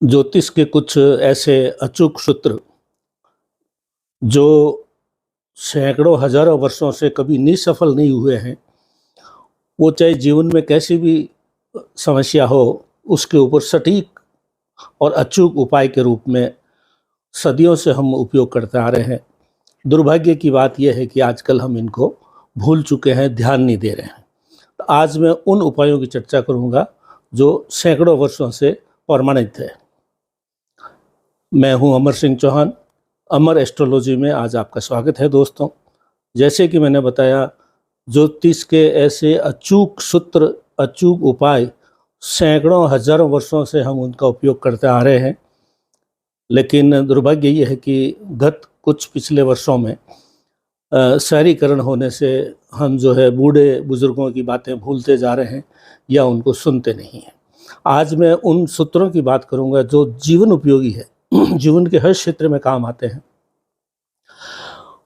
ज्योतिष के कुछ ऐसे अचूक सूत्र जो सैकड़ों हजारों वर्षों से कभी निसफल नहीं हुए हैं। वो चाहे जीवन में कैसी भी समस्या हो, उसके ऊपर सटीक और अचूक उपाय के रूप में सदियों से हम उपयोग करते आ रहे हैं। दुर्भाग्य की बात यह है कि आजकल हम इनको भूल चुके हैं, ध्यान नहीं दे रहे हैं। तो आज मैं उन उपायों की चर्चा करूंगा जो सैकड़ों वर्षों से प्रमाणित है। मैं हूं अमर सिंह चौहान। अमर एस्ट्रोलॉजी में आज आपका स्वागत है दोस्तों। जैसे कि मैंने बताया, ज्योतिष के ऐसे अचूक सूत्र, अचूक उपाय सैकड़ों हजारों वर्षों से हम उनका उपयोग करते आ रहे हैं। लेकिन दुर्भाग्य ये है कि गत कुछ पिछले वर्षों में शहरीकरण होने से हम जो है बूढ़े बुजुर्गों की बातें भूलते जा रहे हैं या उनको सुनते नहीं हैं। आज मैं उन सूत्रों की बात करूंगा जो जीवन उपयोगी है, जीवन के हर क्षेत्र में काम आते हैं।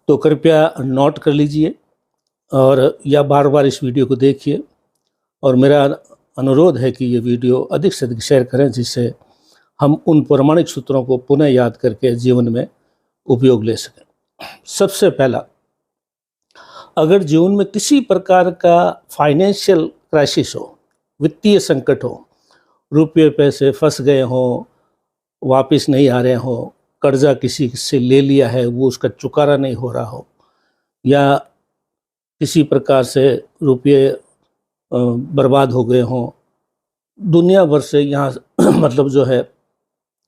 तो कृपया नोट कर लीजिए और या बार बार इस वीडियो को देखिए। और मेरा अनुरोध है कि ये वीडियो अधिक से अधिक शेयर करें, जिससे हम उन प्रमाणिक सूत्रों को पुनः याद करके जीवन में उपयोग ले सकें। सबसे पहला, अगर जीवन में किसी प्रकार का फाइनेंशियल क्राइसिस हो, वित्तीय संकट हो, रुपये पैसे फंस गए हों, वापस नहीं आ रहे हों, कर्जा किसी से ले लिया है वो उसका चुकारा नहीं हो रहा हो, या किसी प्रकार से रुपये बर्बाद हो गए हों, दुनिया भर से यहाँ मतलब जो है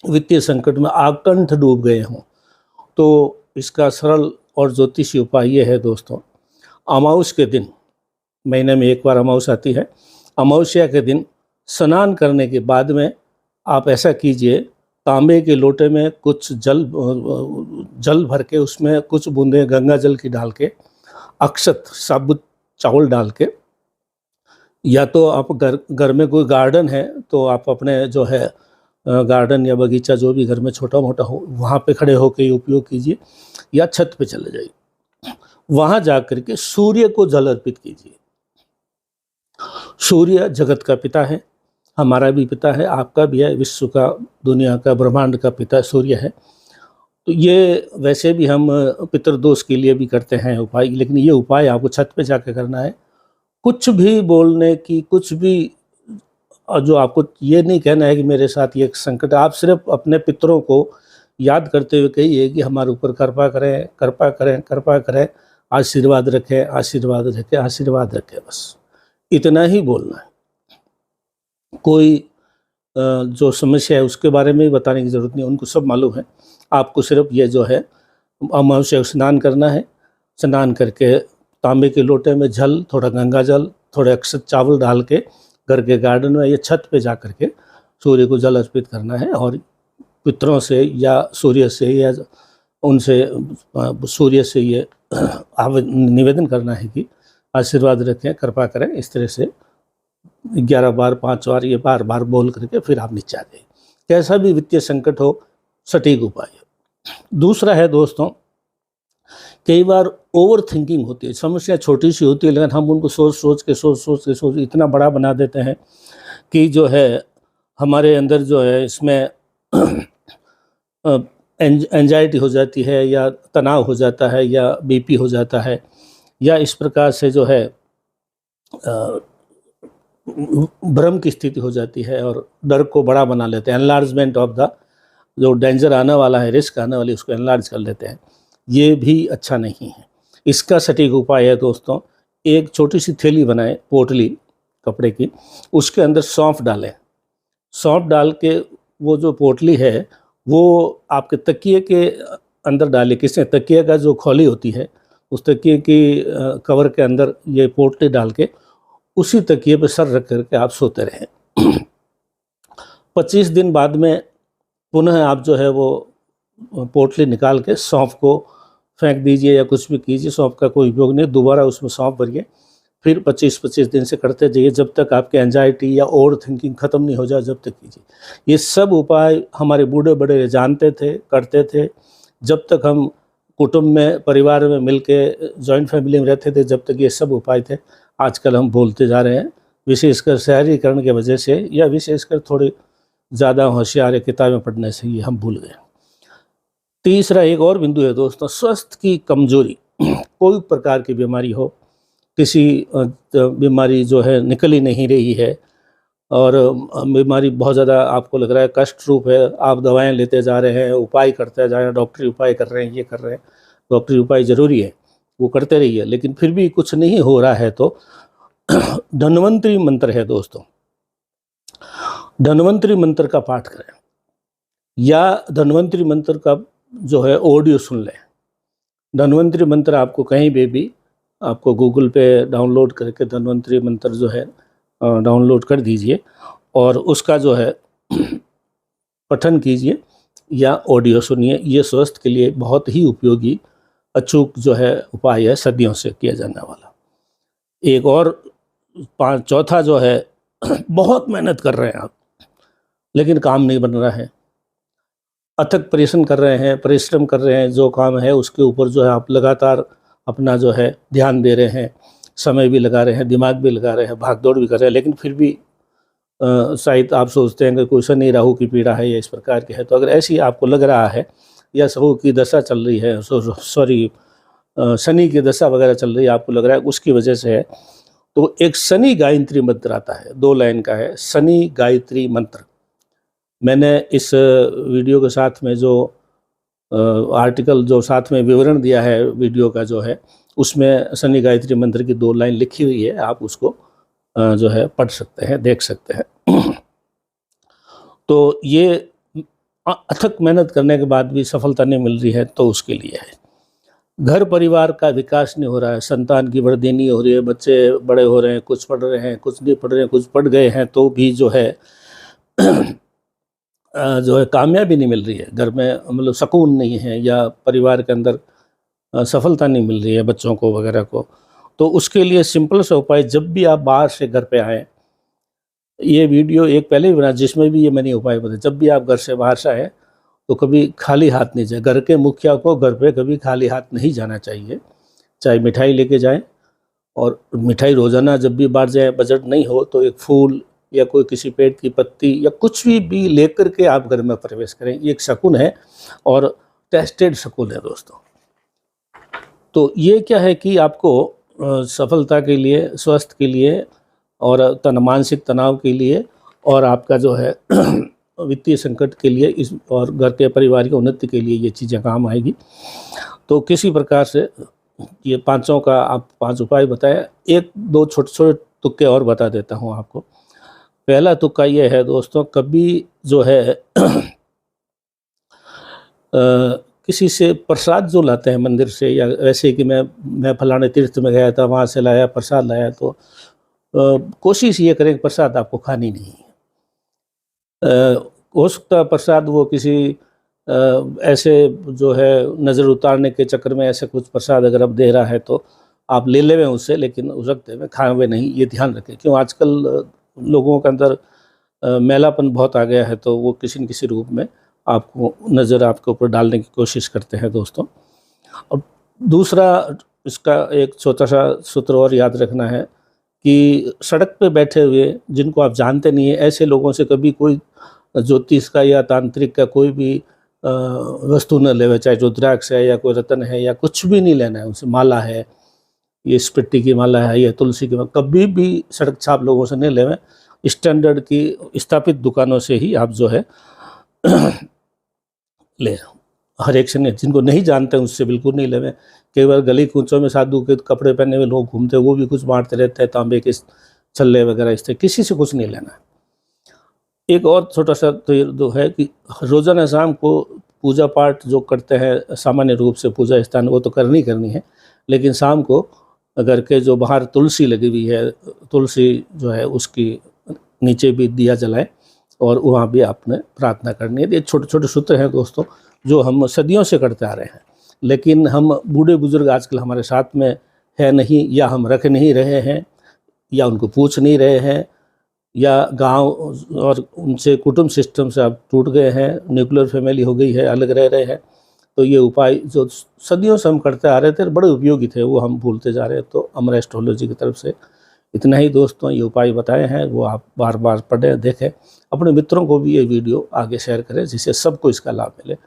वित्तीय संकट में आकंठ डूब गए हों, तो इसका सरल और ज्योतिषी उपाय ये है दोस्तों। अमावस के दिन, महीने में एक बार अमावस आती है, अमावस्या के दिन स्नान करने के बाद में आप ऐसा कीजिए, तांबे के लोटे में कुछ जल भर के उसमें कुछ बूंदे गंगा जल की डाल के, अक्षत साबुत चावल डाल के, या तो आप घर में कोई गार्डन है तो आप अपने जो है गार्डन या बगीचा जो भी घर में छोटा मोटा हो वहाँ पे खड़े होकर उपयोग कीजिए, या छत पे चले जाइए। वहाँ जा कर के सूर्य को जल अर्पित कीजिए। सूर्य जगत का पिता है, हमारा भी पिता है, आपका भी है, विश्व का, दुनिया का, ब्रह्मांड का पिता सूर्य है। तो ये वैसे भी हम पितृदोष के लिए भी करते हैं उपाय, लेकिन ये उपाय आपको छत पे जाकर करना है। कुछ भी बोलने की, कुछ भी जो आपको ये नहीं कहना है कि मेरे साथ ये संकट, आप सिर्फ अपने पितरों को याद करते हुए कहिए कि हमारे ऊपर कृपा करें, कृपा करें, कृपा करें, आशीर्वाद रखें, आशीर्वाद रखें, आशीर्वाद रखें। बस इतना ही बोलना है। कोई जो समस्या है उसके बारे में बताने की ज़रूरत नहीं, उनको सब मालूम है। आपको सिर्फ ये जो है अमावस्या स्नान करना है। स्नान करके तांबे के लोटे में जल, थोड़ा गंगा जल, थोड़े अक्षत चावल डाल के घर के गार्डन में या छत पे जा कर के सूर्य को जल अर्पित करना है। और पितरों से या सूर्य से या उनसे सूर्य से ये निवेदन करना है कि आशीर्वाद रखें, कृपा करें। इस तरह से 11 बार, 5 बार, ये बार बार बोल करके फिर आप नीचे आ जाइए। कैसा भी वित्तीय संकट हो, सटीक उपाय है। दूसरा है दोस्तों, कई बार ओवर थिंकिंग होती है। समस्या छोटी सी होती है लेकिन हम उनको सोच के इतना बड़ा बना देते हैं कि जो है हमारे अंदर जो है इसमें एंजाइटी हो जाती है, या तनाव हो जाता है, या बीपी हो जाता है, या इस प्रकार से जो है भ्रम की स्थिति हो जाती है और डर को बड़ा बना लेते हैं। एनलार्जमेंट ऑफ द, जो डेंजर आने वाला है, रिस्क आने वाली, उसको एनलार्ज कर लेते हैं। ये भी अच्छा नहीं है। इसका सटीक उपाय है दोस्तों, एक छोटी सी थैली बनाएं, पोटली कपड़े की, उसके अंदर सौंफ डालें। सौंफ डाल के वो जो पोटली है वो आपके तकिए के अंदर डालें। किसने, तकिए का जो खोली होती है उस तकिए की कवर के अंदर ये पोटली डाल के उसी तकिए पे सर रख करके आप सोते रहें। 25 दिन बाद में पुनः आप जो है वो पोटली निकाल के सौंफ को फेंक दीजिए या कुछ भी कीजिए, सौंफ का कोई उपयोग नहीं। दोबारा उसमें सौंफ भरिए, फिर 25-25 दिन से करते जाइए, जब तक आपके एंजाइटी या ओवर थिंकिंग ख़त्म नहीं हो जाए, जब तक कीजिए। ये सब उपाय हमारे बूढ़े बड़े जानते थे, करते थे। जब तक हम कुटुंब में, परिवार में मिल के जॉइंट फैमिली में रहते थे, जब तक ये सब उपाय थे। आजकल हम बोलते जा रहे हैं, विशेषकर शहरीकरण की वजह से, या विशेषकर थोड़ी ज़्यादा होशियार है किताबें पढ़ने से, ये हम भूल गए। तीसरा एक और बिंदु है दोस्तों, स्वास्थ्य की कमजोरी। कोई प्रकार की बीमारी हो, किसी बीमारी जो है निकल ही नहीं रही है और बीमारी बहुत ज़्यादा आपको लग रहा है कष्ट रूप है, आप दवाएं लेते जा रहे हैं, उपाय करते जा रहे हैं, डॉक्टरी उपाय कर रहे हैं, ये कर रहे हैं। डॉक्टरी उपाय ज़रूरी है, वो करते रहिए, लेकिन फिर भी कुछ नहीं हो रहा है तो धन्वंतरी मंत्र है दोस्तों, धन्वंतरी मंत्र का पाठ करें या धन्वंतरी मंत्र का जो है ऑडियो सुन लें। धन्वंतरी मंत्र आपको कहीं भी आपको गूगल पे डाउनलोड करके धन्वंतरी मंत्र जो है डाउनलोड कर दीजिए और उसका जो है पठन कीजिए या ऑडियो सुनिए। ये स्वास्थ्य के लिए बहुत ही उपयोगी अचूक जो है उपाय है, सदियों से किया जाने वाला। एक और चौथा जो है बहुत मेहनत कर रहे हैं आप, लेकिन काम नहीं बन रहा है, अथक परिश्रम कर रहे हैं, जो काम है उसके ऊपर जो है आप लगातार अपना जो है ध्यान दे रहे हैं, समय भी लगा रहे हैं, दिमाग भी लगा रहे हैं, भागदौड़ भी कर रहे हैं, लेकिन फिर भी शायद आप सोचते हैं कि कोई शनि राहु की पीड़ा है या इस प्रकार की है। तो अगर ऐसी आपको लग रहा है या राहु की दशा चल रही है, शनि की दशा वगैरह चल रही है, आपको लग रहा है उसकी वजह से है, तो एक शनि गायत्री मंत्र आता है, 2 लाइन का है, शनि गायत्री मंत्र। मैंने इस वीडियो के साथ में जो आर्टिकल जो साथ में विवरण दिया है वीडियो का जो है, उसमें शनि गायत्री मंत्र की 2 लाइन लिखी हुई है, आप उसको जो है पढ़ सकते हैं, देख सकते हैं। तो ये अथक मेहनत करने के बाद भी सफलता नहीं मिल रही है तो उसके लिए है। घर परिवार का विकास नहीं हो रहा है, संतान की वृद्धि नहीं हो रही है, बच्चे बड़े हो रहे हैं, कुछ पढ़ रहे हैं, कुछ नहीं पढ़ रहे हैं, कुछ पढ़ गए हैं तो भी जो है कामयाबी नहीं मिल रही है, घर में मतलब सुकून नहीं है या परिवार के अंदर सफलता नहीं मिल रही है बच्चों को वगैरह को। तो उसके लिए सिंपल सा उपाय, जब भी आप बाहर से घर पे आएँ, ये वीडियो एक पहले भी बना जिसमें भी ये मैंने उपाय बताए, जब भी आप घर से बाहर से आए तो कभी खाली हाथ नहीं जाए। घर के मुखिया को घर पे कभी खाली हाथ नहीं जाना चाहिए, चाहे मिठाई लेके जाएं, और मिठाई रोज़ाना जब भी बाहर जाए, बजट नहीं हो तो एक फूल या कोई किसी पेड़ की पत्ती या कुछ भी लेकर के आप घर में प्रवेश करें। ये एक शकुन है और टेस्टेड शकुन है दोस्तों। तो ये क्या है कि आपको सफलता के लिए, स्वास्थ्य के लिए और मानसिक तनाव के लिए और आपका जो है वित्तीय संकट के लिए इस और घर के परिवार की उन्नति के लिए ये चीज़ें काम आएगी। तो किसी प्रकार से ये पांचों का आप 5 उपाय बताए, 1-2 छोटे-छोटे तुक्के और बता देता हूँ आपको। पहला तुक्का ये है दोस्तों, कभी जो है किसी से प्रसाद जो लाते हैं मंदिर से, या वैसे कि मैं फलाने तीर्थ में गया था, वहाँ से लाया प्रसाद लाया, तो कोशिश ये करें कि प्रसाद आपको खानी नहीं है। हो सकता है प्रसाद वो किसी ऐसे जो है नज़र उतारने के चक्कर में ऐसे कुछ प्रसाद अगर अब दे रहा है तो आप ले लेवें उससे, लेकिन रखते में खावे नहीं, ये ध्यान रखें। क्यों आजकल लोगों के अंदर मैलापन बहुत आ गया है, तो वो किसी न किसी रूप में आपको नज़र आपके ऊपर डालने की कोशिश करते हैं दोस्तों। और दूसरा इसका एक छोटा सा सूत्र और याद रखना है कि सड़क पे बैठे हुए जिनको आप जानते नहीं है, ऐसे लोगों से कभी कोई ज्योतिष का या तांत्रिक का कोई भी वस्तु न लेवे, चाहे रुद्राक्ष है या कोई रत्न है या कुछ भी नहीं लेना है उनसे। माला है, ये स्पिट्टी की माला है या तुलसी की माला, कभी भी सड़क छाप लोगों से नहीं लेवें। स्टैंडर्ड की स्थापित दुकानों से ही आप जो है ले, हर एक से नहीं, जिनको नहीं जानते उससे बिल्कुल नहीं लेवें। कई बार गली कूचों में साधु के कपड़े पहने हुए लोग घूमते, वो भी कुछ बांटते रहते हैं, तांबे के छल्ले वगैरह, इससे किसी से कुछ नहीं लेना है। एक और छोटा सा तो है कि रोज़ाना शाम को पूजा पाठ जो करते हैं सामान्य रूप से पूजा स्थान, वो तो करनी है, लेकिन शाम को घर के जो बाहर तुलसी लगी हुई है, तुलसी जो है उसकी नीचे भी दिया जलाएं और वहाँ भी आपने प्रार्थना करनी है। ये छोटे छोटे सूत्र हैं दोस्तों जो हम सदियों से करते आ रहे हैं, लेकिन हम बूढ़े बुजुर्ग आजकल हमारे साथ में है नहीं, या हम रख नहीं रहे हैं, या उनको पूछ नहीं रहे हैं, या गांव और उनसे कुटुंब सिस्टम से आप टूट गए हैं, न्यूक्लियर फैमिली हो गई है, अलग रह रहे हैं। तो ये उपाय जो सदियों से हम करते आ रहे थे, बड़े उपयोगी थे, वो हम भूलते जा रहे हैं। तो अमर एस्ट्रोलॉजी की तरफ से इतना ही दोस्तों, ये उपाय बताए हैं वो आप बार बार पढ़ें, देखें। अपने मित्रों को भी ये वीडियो आगे शेयर करें जिससे सबको इसका लाभ मिले।